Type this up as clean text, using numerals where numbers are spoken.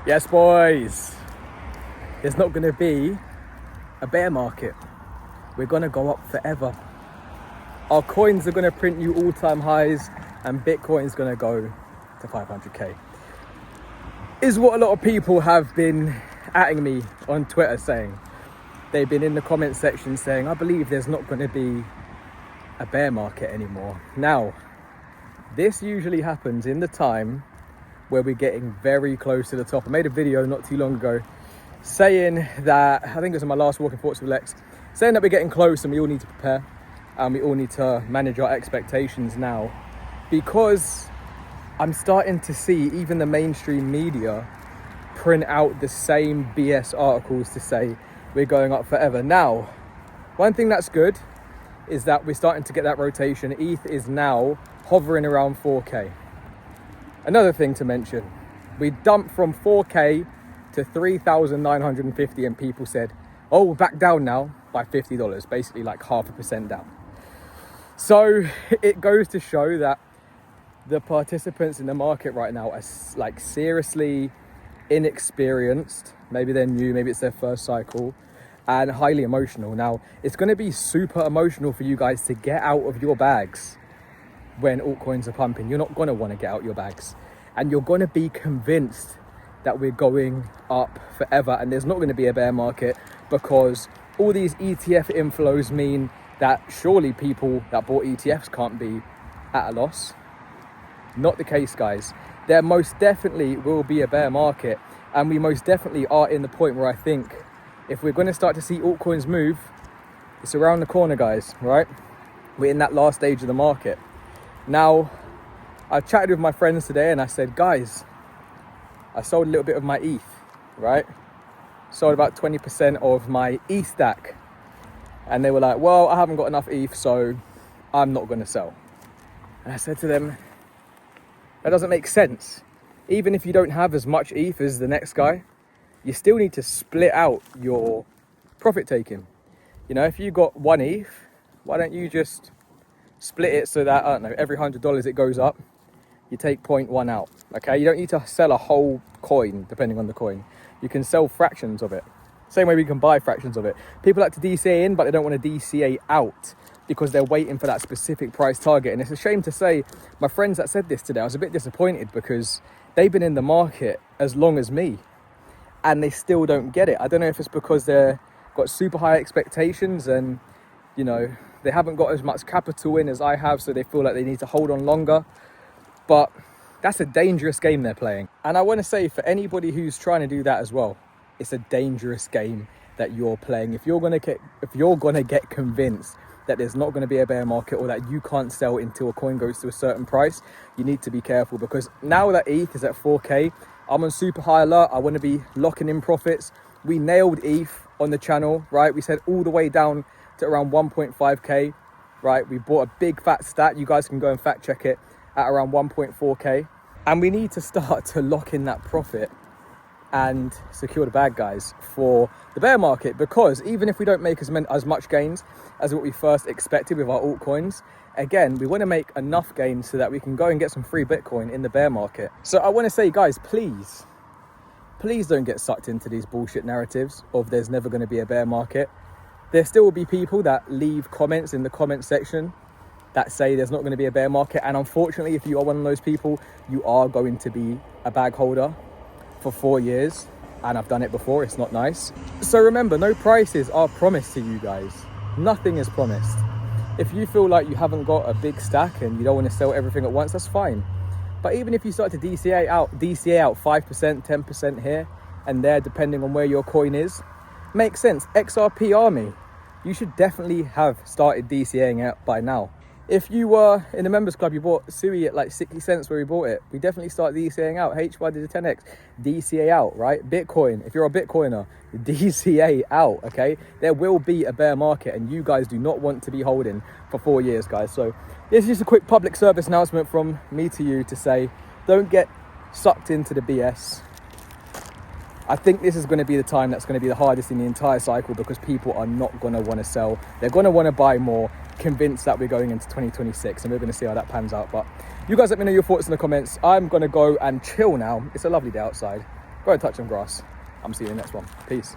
Yes, boys. There's not going to be a bear market. We're going to go up forever. Our coins are going to print new all-time highs and Bitcoin's going to go to 500k. Is what a lot of people have been atting me on Twitter saying. They've been in the comment section saying, I believe there's not going to be a bear market anymore. Now, this usually happens in the time where we're getting very close to the top. I made a video not too long ago saying that, I think it was in my last Walking Thoughts with Lex, saying that we're getting close and we all need to prepare and we all need to manage our expectations now, because I'm starting to see even the mainstream media print out the same BS articles to say we're going up forever. Now, one thing that's good is that we're starting to get that rotation. ETH is now hovering around 4k. Another thing to mention, we dumped from 4k to 3,950 and people said, oh, we're back down now by $50, basically like 0.5% down. So it goes to show that the participants in the market right now are like seriously inexperienced. Maybe they're new, maybe it's their first cycle, and highly emotional. Now, it's going to be super emotional for you guys to get out of your bags when altcoins are pumping. You're not going to want to get out your bags, and you're going to be convinced that we're going up forever and there's not going to be a bear market, because all these ETF inflows mean that surely people that bought ETFs can't be at a loss. Not the case, guys. There most definitely will be a bear market, and we most definitely are in the point where I think if we're going to start to see altcoins move, it's around the corner, guys, right? We're in that last stage of the market. Now, I chatted with my friends today and I said, guys, I sold a little bit of my ETH, right? Sold about 20% of my ETH stack. And they were like, well, I haven't got enough ETH, so I'm not going to sell. And I said to them, that doesn't make sense. Even if you don't have as much ETH as the next guy, you still need to split out your profit taking. You know, if you got 1 ETH, why don't you just split it so that, I don't know, every $100 it goes up, you take 0.1 out, okay? You don't need to sell a whole coin, depending on the coin. You can sell fractions of it. Same way we can buy fractions of it. People like to DCA in, but they don't want to DCA out because they're waiting for that specific price target. And it's a shame to say, my friends that said this today, I was a bit disappointed because they've been in the market as long as me and they still don't get it. I don't know if it's because they've got super high expectations and, you know, they haven't got as much capital in as I have, so they feel like they need to hold on longer. But that's a dangerous game they're playing. And I want to say, for anybody who's trying to do that as well, it's a dangerous game that you're playing. If you're gonna get convinced that there's not going to be a bear market or that you can't sell until a coin goes to a certain price, you need to be careful, because now that ETH is at 4k, I'm on super high alert. I want to be locking in profits. We nailed ETH on the channel, right? We said all the way down to around 1.5k, right? We bought a big fat stat. You guys can go and fact check it, at around 1.4k. And we need to start to lock in that profit and secure the bag, guys, for the bear market, because even if we don't make as much gains as what we first expected with our altcoins, again, we want to make enough gains so that we can go and get some free Bitcoin in the bear market. So I want to say, guys, please don't get sucked into these bullshit narratives of there's never going to be a bear market. There still will be people that leave comments in the comment section that say there's not going to be a bear market, and unfortunately, if you are one of those people, you are going to be a bag holder for 4 years, and I've done it before. It's not nice. So remember, no prices are promised to you guys. Nothing is promised. If you feel like you haven't got a big stack and you don't want to sell everything at once, that's fine. But even if you start to DCA out 5%, 10% here and there, depending on where your coin is, makes sense. XRP Army, you should definitely have started DCAing out by now. If you were in the members club, you bought Sui at like 60 cents where we bought it, we definitely start DCAing out. HY did a 10x, DCA out, right? Bitcoin, if you're a Bitcoiner, DCA out, okay? There will be a bear market and you guys do not want to be holding for 4 years, guys. So this is just a quick public service announcement from me to you to say, don't get sucked into the BS. I think this is going to be the time that's going to be the hardest in the entire cycle, because people are not going to want to sell. They're going to want to buy more, convinced that we're going into 2026, and we're going to see how that pans out. But you guys let me know your thoughts in the comments. I'm going to go and chill now. It's a lovely day outside. Go and touch some grass. I'm seeing you in the next one. Peace.